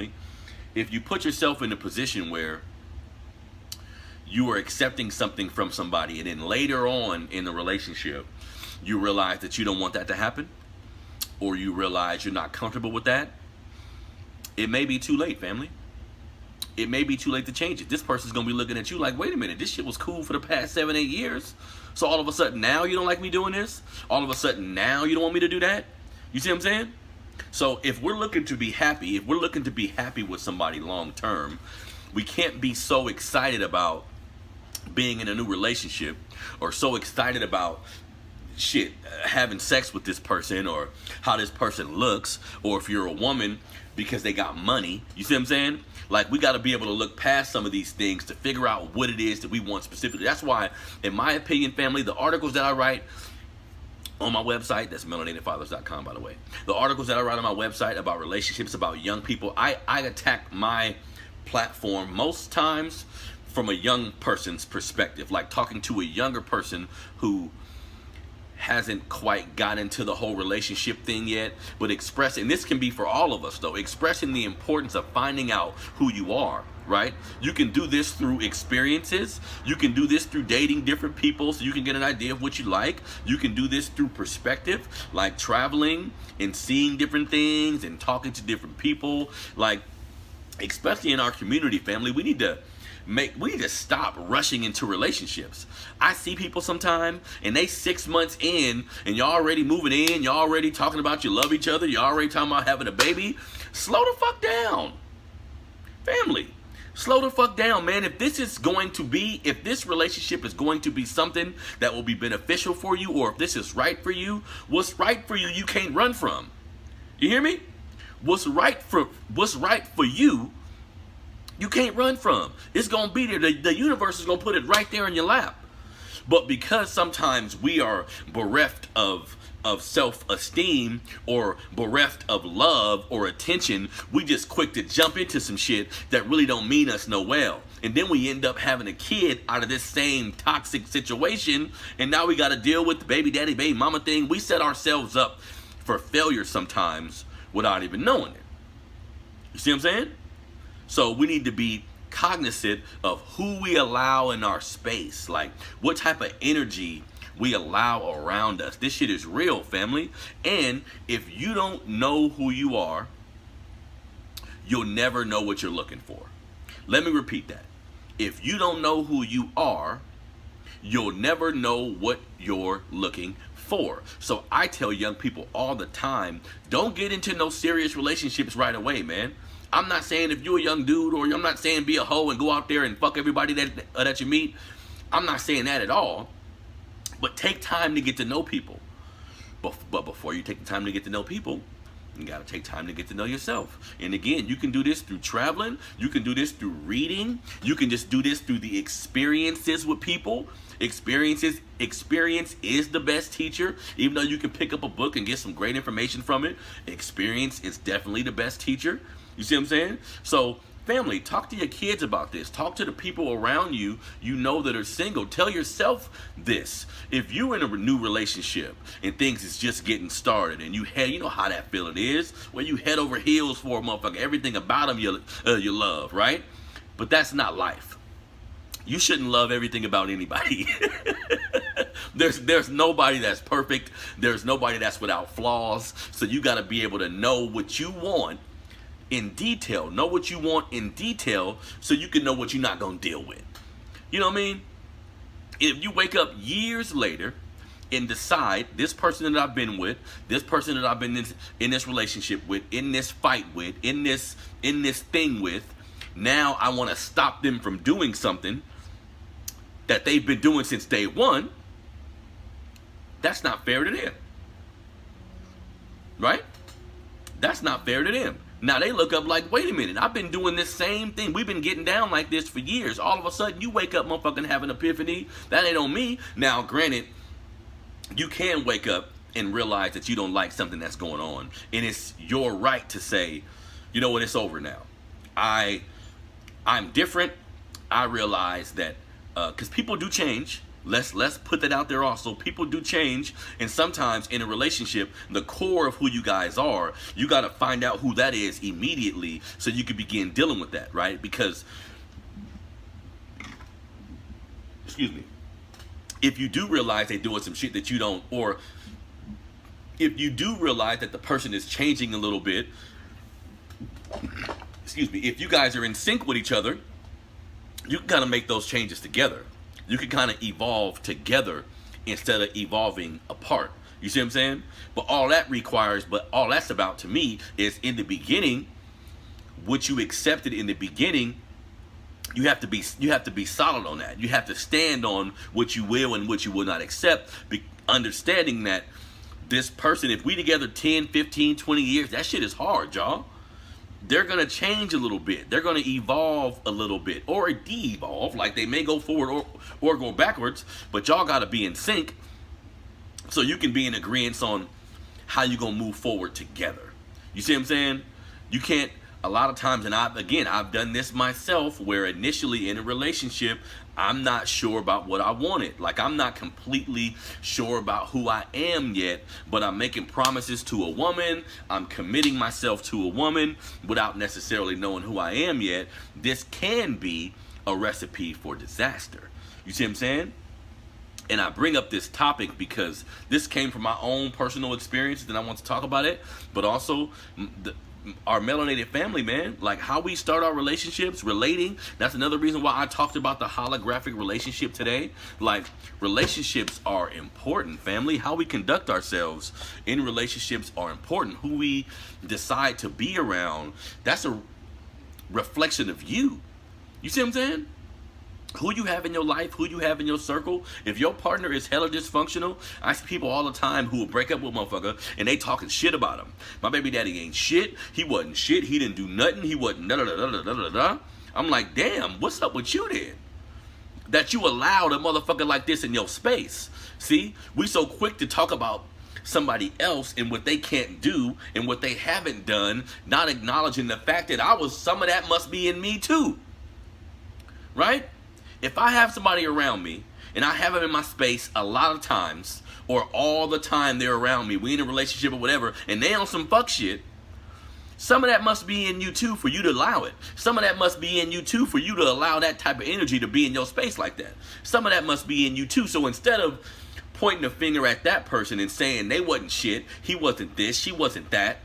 family. If you put yourself in a position where you are accepting something from somebody and then later on in the relationship you realize that you don't want that to happen, or you realize you're not comfortable with that, it may be too late, family. It may be too late to change it. This person's gonna be looking at you like, wait a minute, this shit was cool for the past 7-8 years, so all of a sudden now you don't like me doing this? All of a sudden now you don't want me to do that? You see what I'm saying? So if we're looking to be happy, with somebody long term, we can't be so excited about being in a new relationship, or so excited about having sex with this person, or how this person looks, or if you're a woman, because they got money. You see what I'm saying? Like, we got to be able to look past some of these things to figure out what it is that we want specifically. That's why, in my opinion, family, the articles that I write on my website, that's melanatedfathers.com, by the way. The articles that I write on my website about relationships, about young people, I attack my platform most times from a young person's perspective, like talking to a younger person who hasn't quite got into the whole relationship thing yet, but expressing, this can be for all of us though, expressing the importance of finding out who you are, right? You can do this through experiences. You can do this through dating different people so you can get an idea of what you like. You can do this through perspective, like traveling and seeing different things and talking to different people. Like, especially in our community, family, we need to stop rushing into relationships. I see people sometime and they 6 months in and y'all already moving in, y'all already talking about you love each other, y'all already talking about having a baby. Slow the fuck down, family. Slow the fuck down, man. If this relationship is going to be something that will be beneficial for you, or if this is right for you, what's right for you, you can't run from. You hear me? What's right for you, you can't run from. It's going to be there. The universe is going to put it right there in your lap. But because sometimes we are bereft of self-esteem, or bereft of love or attention, we just quick to jump into some shit that really don't mean us no well. And then we end up having a kid out of this same toxic situation, and now we got to deal with the baby daddy, baby mama thing. We set ourselves up for failure sometimes without even knowing it. You see what I'm saying? So we need to be cognizant of who we allow in our space, like what type of energy we allow around us. This shit is real, family. And if you don't know who you are, you'll never know what you're looking for. Let me repeat that. If you don't know who you are, you'll never know what you're looking for. So I tell young people all the time, don't get into no serious relationships right away, man. I'm not saying if you're a young dude, or I'm not saying be a hoe and go out there and fuck everybody that you meet. I'm not saying that at all. But take time to get to know people. But before you take the time to get to know people, you got to take time to get to know yourself. And again, you can do this through traveling. You can do this through reading. You can just do this through the experiences with people. Experience is the best teacher. Even though you can pick up a book and get some great information from it, experience is definitely the best teacher. You see what I'm saying? So, family, talk to your kids about this. Talk to the people around you that are single. Tell yourself this. If you're in a new relationship and things is just getting started, and you know how that feeling is, where you head over heels for a motherfucker, everything about them you love, right? But that's not life. You shouldn't love everything about anybody. There's nobody that's perfect. There's nobody that's without flaws. So you got to be able to know what you want in detail. Know what you want in detail so you can know what you're not going to deal with. You know what I mean? If you wake up years later and decide, this person that I've been with, this person that I've been in this relationship with, in this fight with, in this thing with, now I want to stop them from doing something that they've been doing since day one, that's not fair to them. Right? That's not fair to them. Now they look up like, wait a minute, I've been doing this same thing. We've been getting down like this for years. All of a sudden, you wake up motherfucking have an epiphany. That ain't on me. Now, granted, you can wake up and realize that you don't like something that's going on. And it's your right to say, you know what, it's over now. I'm different. I realize that, because people do change. Let's put that out there also. People do change, and sometimes in a relationship, the core of who you guys are, you got to find out who that is immediately so you can begin dealing with that, right? Because, excuse me, if you do realize they're doing some shit that you don't, or if you do realize that the person is changing a little bit, excuse me, if you guys are in sync with each other, you can kind of make those changes together. You can kind of evolve together instead of evolving apart. You see what I'm saying? But all that's about to me is in the beginning, what you accepted in the beginning, you have to be solid on that. You have to stand on what you will and what you will not accept, understanding that this person, if we together 10, 15, 20 years, that shit is hard, y'all. They're going to change a little bit. They're going to evolve a little bit or de-evolve. Like they may go forward or go backwards, but y'all got to be in sync so you can be in agreement on how you're going to move forward together. You see what I'm saying? You can't, a lot of times, and I've done this myself, where initially in a relationship, I'm not sure about what I wanted. Like I'm not completely sure about who I am yet, but I'm making promises to a woman. I'm committing myself to a woman without necessarily knowing who I am yet. This can be a recipe for disaster. You see what I'm saying? And I bring up this topic because this came from my own personal experiences and I want to talk about it, but also our melanated family, man, like how we start our relationships, relating. That's another reason why I talked about the holographic relationship today. Like relationships are important, family. How we conduct ourselves in relationships are important. Who we decide to be around, that's a reflection of you. You see what I'm saying? Who you have in your life, who you have in your circle. If your partner is hella dysfunctional, I see people all the time who will break up with a motherfucker and they talking shit about him. My baby daddy ain't shit. He wasn't shit. He didn't do nothing. He wasn't da da da da da da da. I'm like, damn, what's up with you then? That you allowed a motherfucker like this in your space. See, we so quick to talk about somebody else and what they can't do and what they haven't done, not acknowledging the fact that some of that must be in me too. Right? If I have somebody around me and I have them in my space a lot of times or all the time they're around me, we in a relationship or whatever, and they on some fuck shit, some of that must be in you too for you to allow it. Some of that must be in you too for you to allow that type of energy to be in your space like that. Some of that must be in you too. So instead of pointing a finger at that person and saying they wasn't shit, he wasn't this, she wasn't that,